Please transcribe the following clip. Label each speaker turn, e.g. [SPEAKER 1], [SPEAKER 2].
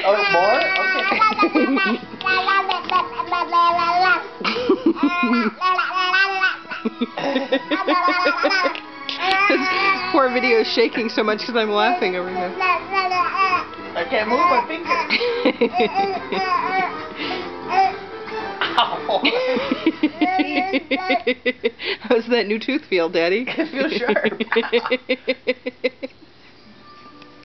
[SPEAKER 1] Oh, more?
[SPEAKER 2] This poor video is shaking so much because I'm laughing over here.
[SPEAKER 1] I can't move my finger. Ow.
[SPEAKER 2] How's that new tooth feel, Daddy?
[SPEAKER 1] It feels sharp.